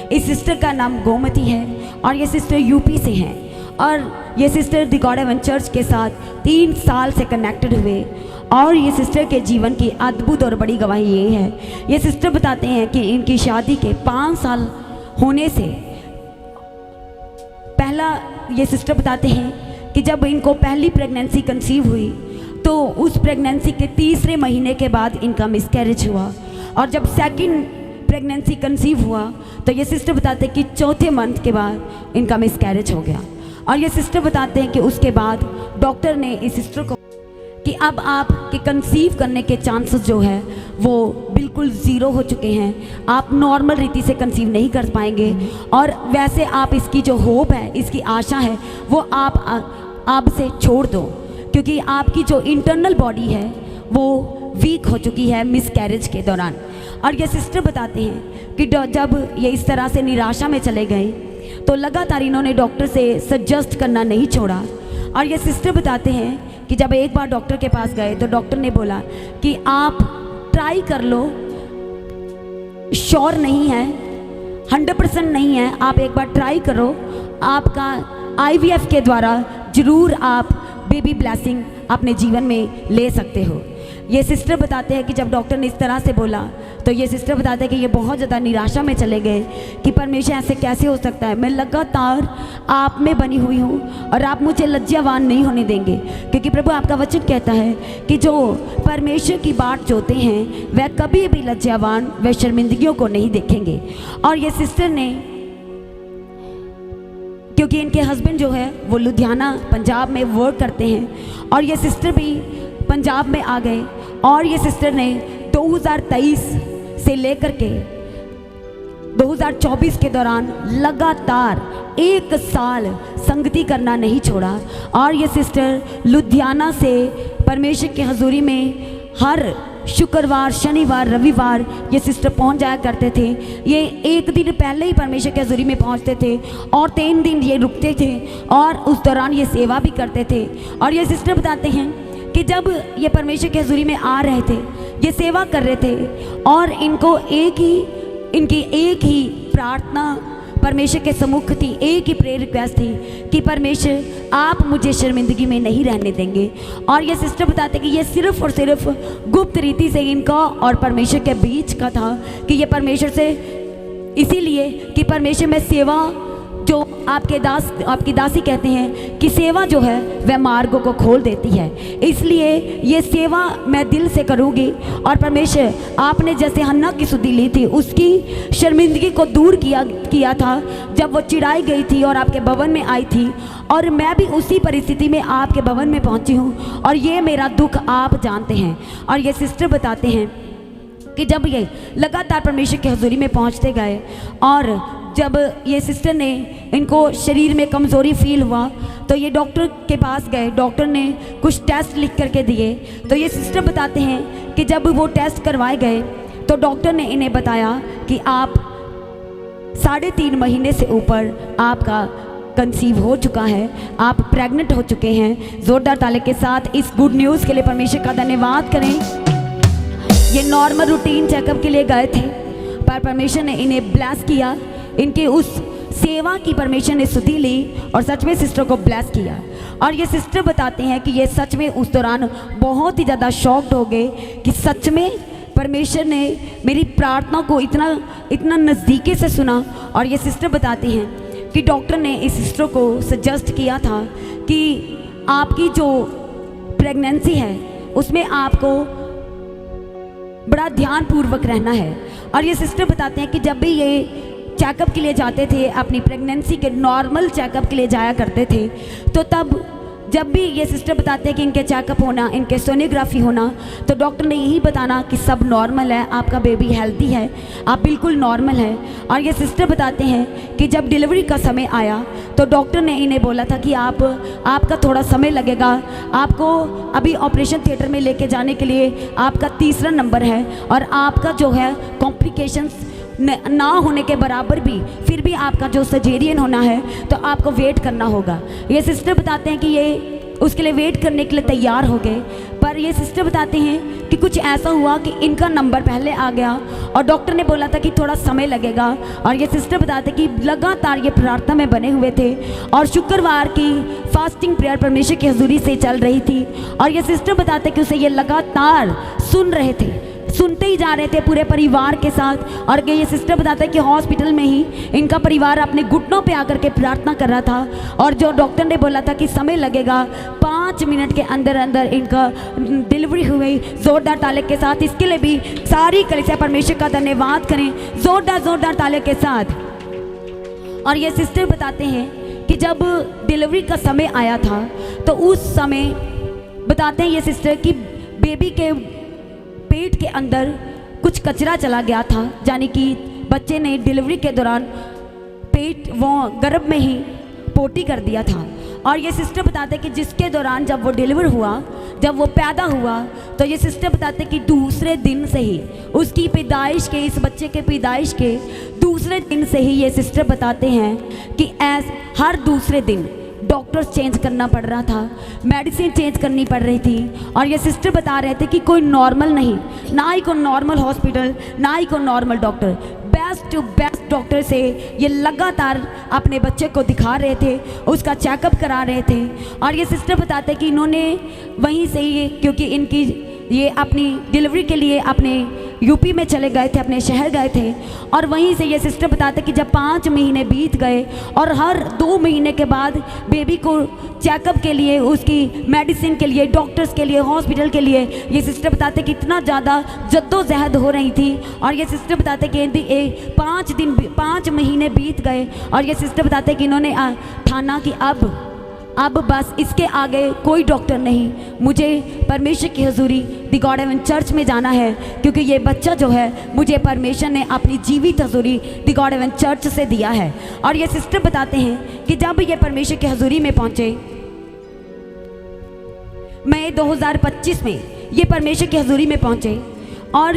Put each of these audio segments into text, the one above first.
इस सिस्टर का नाम गोमती है और ये सिस्टर यूपी से हैं और ये sister the God heaven church के साथ 3 साल से कनेक्टेड हुए और ये सिस्टर के जीवन की अद्भुत और बड़ी गवाही ये है। ये सिस्टर बताते हैं कि इनकी शादी के 5 साल होने से पहला, ये सिस्टर बताते हैं कि जब इनको पहली प्रेगनेंसी कंसीव हुई तो उस प्रेगनेंसी के 3रे महीने के बाद इनका मिसकैरेज हुआ और जब सेकंड प्रेगनेंसी कंसीव हुआ तो ये सिस्टर बताते हैं कि 4थे मंथ के बाद इनका मिसकैरेज हो गया। और ये सिस्टर बताते हैं कि उसके बाद डॉक्टर ने इस सिस्टर को कि अब आपके कंसीव करने के चांसेस जो है वो बिल्कुल ज़ीरो हो चुके हैं, आप नॉर्मल रीति से कंसीव नहीं कर पाएंगे और वैसे आप इसकी जो होप है, इसकी आशा है वो आप से छोड़ दो, क्योंकि आपकी जो इंटरनल बॉडी है वो वीक हो चुकी है मिसकैरेज के दौरान। और ये सिस्टर बताते हैं कि जब ये इस तरह से निराशा में चले गए तो लगातार इन्होंने डॉक्टर से सजेस्ट करना नहीं छोड़ा। और ये सिस्टर बताते हैं कि जब एक बार डॉक्टर के पास गए तो डॉक्टर ने बोला कि आप ट्राई कर लो, श्योर नहीं है, 100% नहीं है, आप एक बार ट्राई करो, आपका IVF के द्वारा ज़रूर आप बेबी ब्लेसिंग अपने जीवन में ले सकते हो। ये सिस्टर बताते हैं कि जब डॉक्टर ने इस तरह से बोला तो ये सिस्टर बताते हैं कि ये बहुत ज़्यादा निराशा में चले गए कि परमेश्वर ऐसे कैसे हो सकता है, मैं लगातार आप में बनी हुई हूँ और आप मुझे लज्जावान नहीं होने देंगे, क्योंकि प्रभु आपका वचन कहता है कि जो परमेश्वर की बाट जोते हैं वह कभी भी लज्जावान व शर्मिंदगियों को नहीं देखेंगे। और ये सिस्टर ने, क्योंकि इनके हस्बैंड जो है वो लुधियाना पंजाब में वर्क करते हैं और ये सिस्टर भी पंजाब में आ गए और ये सिस्टर ने 2023 से लेकर के 2024 के दौरान लगातार 1 साल संगति करना नहीं छोड़ा। और ये सिस्टर लुधियाना से परमेश्वर की हजूरी में हर शुक्रवार, शनिवार, रविवार ये सिस्टर पहुंच जाया करते थे। ये 1 दिन पहले ही परमेश्वर की हजूरी में पहुंचते थे और 3 दिन ये रुकते थे और उस दौरान ये सेवा भी करते थे। और ये सिस्टर बताते हैं कि जब ये परमेश्वर की हजूरी में आ रहे थे, ये सेवा कर रहे थे और इनकी एक ही प्रार्थना परमेश्वर के सम्मुख थी, एक ही प्रेयर रिक्वेस्ट थी कि परमेश्वर आप मुझे शर्मिंदगी में नहीं रहने देंगे। और ये सिस्टर बताते कि ये सिर्फ और सिर्फ गुप्त रीति से इनका और परमेश्वर के बीच का था कि ये परमेश्वर से, इसीलिए कि परमेश्वर में सेवा, जो आपकी दासी कहते हैं कि सेवा जो है वह मार्गों को खोल देती है, इसलिए ये सेवा मैं दिल से करूँगी। और परमेश्वर आपने जैसे हन्ना की सुधि ली थी, उसकी शर्मिंदगी को दूर किया था जब वो चिढ़ाई गई थी और आपके भवन में आई थी, और मैं भी उसी परिस्थिति में आपके भवन में पहुँची हूँ और ये मेरा दुख आप जानते हैं। और ये सिस्टर बताते हैं कि जब ये लगातार परमेश्वर की हजूरी में पहुँचते गए और जब ये सिस्टर ने, इनको शरीर में कमज़ोरी फील हुआ तो ये डॉक्टर के पास गए, डॉक्टर ने कुछ टेस्ट लिख करके दिए। तो ये सिस्टर बताते हैं कि जब वो टेस्ट करवाए गए तो डॉक्टर ने इन्हें बताया कि आप 3.5 महीने से ऊपर आपका कंसीव हो चुका है, आप प्रेग्नेंट हो चुके हैं। ज़ोरदार ताली के साथ इस गुड न्यूज़ के लिए परमेश्वर का धन्यवाद करें। ये नॉर्मल रूटीन चेकअप के लिए गए थे पर परमेश्वर ने इन्हें ब्लेस किया, इनके उस सेवा की परमेश्वर ने स्तुति ली और सच में सिस्टर को ब्लेस किया। और ये सिस्टर बताते हैं कि ये सच में उस दौरान बहुत ही ज़्यादा शॉक्ड हो गए कि सच में परमेश्वर ने मेरी प्रार्थना को इतना नज़दीकी से सुना। और ये सिस्टर बताते हैं कि डॉक्टर ने इस सिस्टर को सजेस्ट किया था कि आपकी जो प्रेगनेंसी है उसमें आपको बड़ा ध्यानपूर्वक रहना है। और ये सिस्टर बताते हैं कि जब भी ये चेकअप के लिए जाते थे, अपनी प्रेगनेंसी के नॉर्मल चेकअप के लिए जाया करते थे, तो तब जब भी ये सिस्टर बताते हैं कि इनके चेकअप होना, इनके सोनोग्राफी होना, तो डॉक्टर ने यही बताना कि सब नॉर्मल है, आपका बेबी हेल्दी है, आप बिल्कुल नॉर्मल है। और ये सिस्टर बताते हैं कि जब डिलीवरी का समय आया तो डॉक्टर ने इन्हें बोला था कि आपका थोड़ा समय लगेगा, आपको अभी ऑपरेशन थिएटर में लेके जाने के लिए आपका 3रा नंबर है और आपका जो है कॉम्प्लिकेशंस ना होने के बराबर भी फिर भी आपका जो सर्जेरियन होना है तो आपको वेट करना होगा। ये सिस्टर बताते हैं कि ये उसके लिए वेट करने के लिए तैयार हो गए। पर ये सिस्टर बताते हैं कि कुछ ऐसा हुआ कि इनका नंबर पहले आ गया और डॉक्टर ने बोला था कि थोड़ा समय लगेगा। और ये सिस्टर बताते कि लगातार ये प्रार्थना में बने हुए थे और शुक्रवार की फास्टिंग प्रेयर परमेश्वर की हजूरी से चल रही थी। और ये सिस्टर बताते कि उसे ये लगातार सुन रहे थे, सुनते ही जा रहे थे पूरे परिवार के साथ। और ये सिस्टर बताते हैं कि हॉस्पिटल में ही इनका परिवार अपने घुटनों पे आकर के प्रार्थना कर रहा था। और जो डॉक्टर ने बोला था कि समय लगेगा, 5 मिनट के अंदर अंदर इनका डिलीवरी हुई जोरदार ताले के साथ। इसके लिए भी सारी कलीसिया परमेश्वर का धन्यवाद करें, जोरदार ताले के साथ। और ये सिस्टर बताते हैं कि जब डिलीवरी का समय आया था तो उस समय बताते हैं ये सिस्टर कि बेबी के पेट के अंदर कुछ कचरा चला गया था, यानी कि बच्चे ने डिलीवरी के दौरान पेट वो गर्भ में ही पोटी कर दिया था। और ये सिस्टर बताते कि जिसके दौरान जब वो डिलीवर हुआ, जब वो पैदा हुआ, तो ये सिस्टर बताते कि दूसरे दिन से ही उसकी पैदाइश के, इस बच्चे के पैदाइश के दूसरे दिन से ही ये सिस्टर बताते हैं कि हर दूसरे दिन डॉक्टर्स चेंज करना पड़ रहा था, मेडिसिन चेंज करनी पड़ रही थी। और ये सिस्टर बता रहे थे कि कोई नॉर्मल नहीं, ना ही कोई नॉर्मल हॉस्पिटल, ना ही कोई normal doctor, best to best doctor से ये लगातार अपने बच्चे को दिखा रहे थे, उसका चेकअप करा रहे थे। और ये सिस्टर बताते कि इन्होंने वहीं से ही, क्योंकि इनकी ये अपनी डिलीवरी के लिए अपने यूपी में चले गए थे, अपने शहर गए थे। और वहीं से ये सिस्टर बताते कि जब 5 महीने बीत गए और हर 2 महीने के बाद बेबी को चेकअप के लिए, उसकी मेडिसिन के लिए, डॉक्टर्स के लिए, हॉस्पिटल के लिए, ये सिस्टर बताते कि इतना ज़्यादा जद्दोजहद हो रही थी। और ये सिस्टर बताते कि 5 महीने बीत गए और ये सिस्टर बताते कि इन्होंने ठाना कि अब बस इसके आगे कोई डॉक्टर नहीं, मुझे परमेश्वर की हजूरी दी गॉड हेवन चर्च में जाना है, क्योंकि ये बच्चा जो है मुझे परमेश्वर ने अपनी जीवित हजूरी दी गॉड हेवन चर्च से दिया है। और ये सिस्टर बताते हैं कि जब ये परमेश्वर की हजूरी में पहुंचे, मई 2025 में ये परमेश्वर की हजूरी में पहुंचे और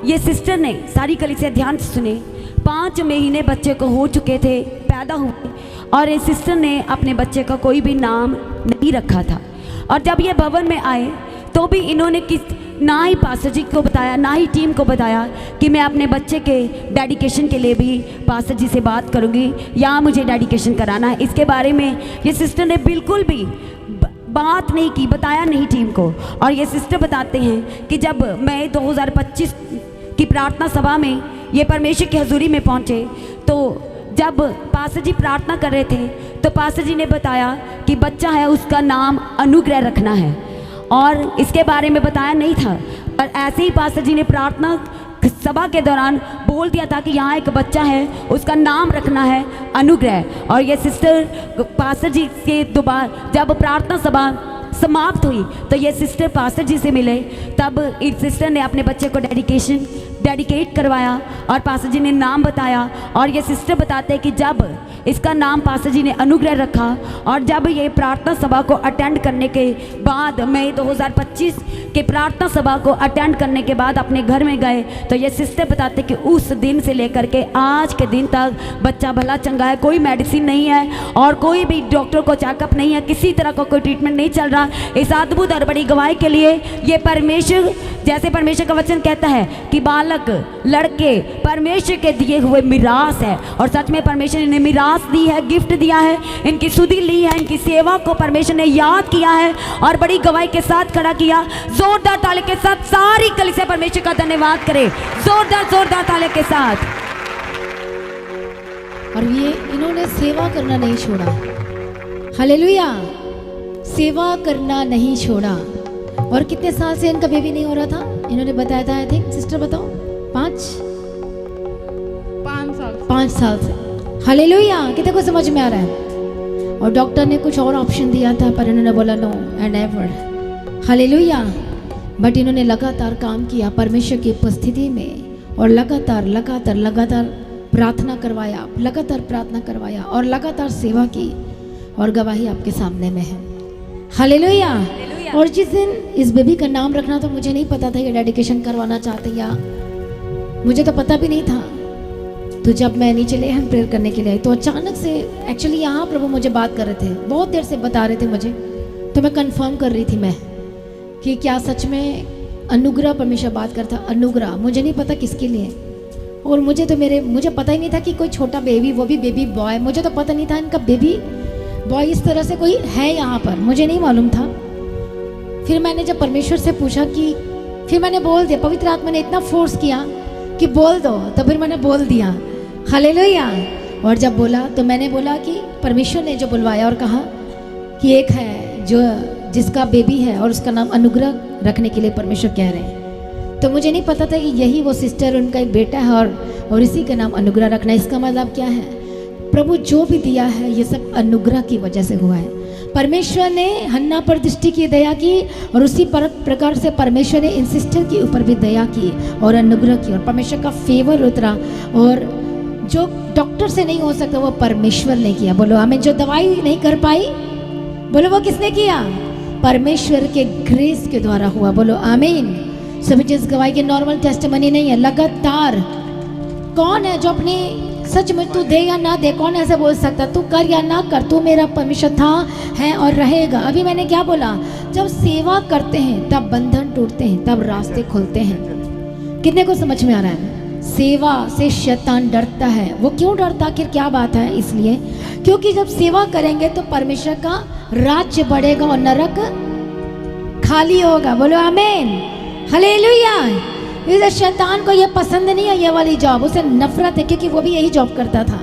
ये सिस्टर ने सारी कलीसिया ध्यान से सुने, 5 महीने बच्चे को हो चुके थे, पैदा हुए, और इस सिस्टर ने अपने बच्चे का कोई भी नाम नहीं रखा था। और जब ये भवन में आए तो भी इन्होंने ना ही पास्टर जी को बताया, ना ही टीम को बताया कि मैं अपने बच्चे के डेडिकेशन के लिए भी पास्टर जी से बात करूंगी या मुझे डेडिकेशन कराना है। इसके बारे में ये सिस्टर ने बिल्कुल भी बात नहीं की, बताया नहीं टीम को। और ये सिस्टर बताते हैं कि जब मई 2025 की प्रार्थना सभा में ये परमेश्वर की हजूरी में पहुँचे, तो जब पास्टर जी प्रार्थना कर रहे थे तो पास्टर जी ने बताया कि बच्चा है, उसका नाम अनुग्रह रखना है। और इसके बारे में बताया नहीं था, और ऐसे ही पास्टर जी ने प्रार्थना सभा के दौरान बोल दिया था कि यहाँ एक बच्चा है, उसका नाम रखना है अनुग्रह। और ये सिस्टर पास्टर जी के दोबारा जब प्रार्थना सभा समाप्त हुई तो ये सिस्टर पास्टर जी से मिले, तब इस सिस्टर ने अपने बच्चे को डेडिकेट करवाया और पास्टर जी ने नाम बताया। और ये सिस्टर बताते हैं कि जब इसका नाम पास्टर जी ने अनुग्रह रखा और जब ये प्रार्थना सभा को अटेंड करने के बाद, मई 2025 के प्रार्थना सभा को अटेंड करने के बाद अपने घर में गए, तो ये सिस्टर बताते कि उस दिन से लेकर के आज के दिन तक बच्चा भला चंगा है, कोई मेडिसिन नहीं है और कोई भी डॉक्टर को चेकअप नहीं है, किसी तरह का कोई ट्रीटमेंट नहीं चल रहा। इस अद्भुत और बड़ी गवाही के लिए ये परमेश्वर, जैसे परमेश्वर का वचन कहता है कि बालक लड़के परमेश्वर के दिए हुए मिरास है, और सच में परमेश्वर ने मिरास दी है, गिफ्ट दिया है, इनकी सुधि ली है, इनकी सेवा को परमेश्वर ने याद किया है और बड़ी गवाही के साथ खड़ा किया। जोरदार ताली के साथ सारी कलीसिया परमेश्वर का धन्यवाद करे, जोरदार ताली के साथ। और ये इन्होंने सेवा करना नहीं छोड़ा, हालेलुया, सेवा करना नहीं छोड़ा। और कितने साल से इनका बेबी नहीं हो रहा था, इन्होंने बताया था, आई थिंक सिस्टर बताओ, 5 साल से। हालेलुया, कितने को समझ में आ रहा है। और डॉक्टर ने कुछ और ऑप्शन दिया था पर इन्होंने बोला no end ever, hallelujah. But इन्होंने लगातार काम किया परमेश्वर की उपस्थिति में, और लगातार प्रार्थना करवाया और लगातार सेवा की, और गवाही आपके सामने में है, हालेलुया। और जिस दिन इस बेबी का नाम रखना तो मुझे नहीं पता था ये डेडिकेशन करवाना चाहते, या मुझे तो पता भी नहीं था। तो जब मैं नीचे ले हम प्रेयर करने के लिए आई तो अचानक से, एक्चुअली यहाँ प्रभु मुझे बात कर रहे थे, बहुत देर से बता रहे थे मुझे, तो मैं कंफर्म कर रही थी मैं कि क्या सच में अनुग्रह परमेश्वर बात करता। अनुग्रह मुझे नहीं पता किसके लिए, और मुझे पता ही नहीं था कि कोई छोटा बेबी, वो भी बेबी बॉय, मुझे तो पता नहीं था इनका बेबी बॉय इस तरह से कोई है यहाँ पर, मुझे नहीं मालूम था। फिर मैंने जब परमेश्वर से पूछा कि फिर मैंने बोल दिया, पवित्र आत्मा ने इतना फोर्स किया कि बोल दो, तो फिर मैंने बोल दिया हालेलुया। और जब बोला तो मैंने बोला कि परमेश्वर ने जो बुलवाया और कहा कि एक है जो जिसका बेबी है और उसका नाम अनुग्रह रखने के लिए परमेश्वर कह रहे हैं। तो मुझे नहीं पता था कि यही वो सिस्टर, उनका एक बेटा है और इसी का नाम अनुग्रह रखना। इसका मतलब क्या है, प्रभु जो भी दिया है ये सब अनुग्रह की वजह से हुआ है। परमेश्वर ने हन्ना पर दृष्टि की, दया की, और उसी प्रकार से परमेश्वर ने इन सिस्टर के ऊपर भी दया की और अनुग्रह की, और परमेश्वर का फेवर उतरा। और जो डॉक्टर से नहीं हो सकता वो परमेश्वर ने किया। बोलो हमें जो दवाई नहीं कर पाई, बोलो वो किसने किया, परमेश्वर के ग्रेस के द्वारा हुआ। बोलो आमीन। सभी चीज गवाही की नॉर्मल टेस्टिमनी नहीं है, लगातार। कौन है जो अपनी सच में तू दे या ना दे, कौन ऐसे बोल सकता, तू कर या ना कर, तू मेरा परमेश्वर था, है और रहेगा। अभी मैंने क्या बोला, जब सेवा करते हैं तब बंधन टूटते हैं, तब रास्ते खुलते हैं। कितने को समझ में आ रहा है? सेवा से शैतान डरता है। वो क्यों डरता, आखिर क्या बात है? इसलिए क्योंकि जब सेवा करेंगे तो परमेश्वर का राज्य बढ़ेगा और नरक खाली होगा। बोलो आमीन, हालेलुया। इस शैतान को ये पसंद नहीं है ये वाली जॉब, उसे नफरत है, क्योंकि वो भी यही जॉब करता था।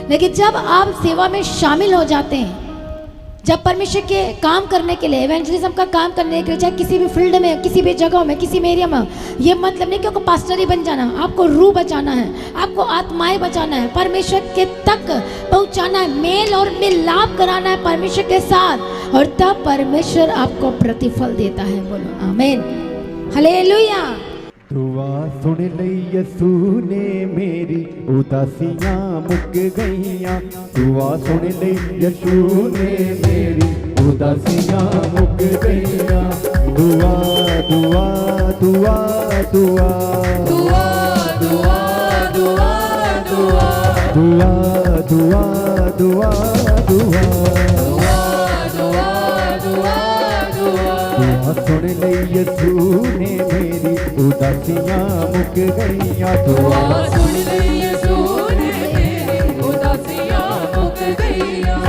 लेकिन जब आप सेवा में शामिल हो जाते हैं, जब परमेश्वर के काम करने के लिए, इवेंजलिज्म का काम करने के लिए, चाहे किसी भी फील्ड में, किसी भी जगह में, किसी भी एरिया में, ये मतलब नहीं कि आपको पास्टर ही बन जाना, आपको रूह बचाना है, आपको आत्माएं बचाना है, परमेश्वर के तक पहुंचाना है, मेल और मिलाप कराना है परमेश्वर के साथ, और तब परमेश्वर आपको प्रतिफल देता है। बोलो आमीन, हालेलुया। दुआ सुन लई यसू ने मेरी उदासियां मुक गईयां। दुआ सुन लई यसू ने मेरी उदासियां मुक गईयां। दुआ दुआ दुआ दुआ दुआ दुआ दुआ दुआ दुआ दुआ दुआ दुआ सुन लई यसू ने मेरी उदासियां मुक गईयां। दुआ सुन लई यसू ने मेरी उदासियां मुक गईयां।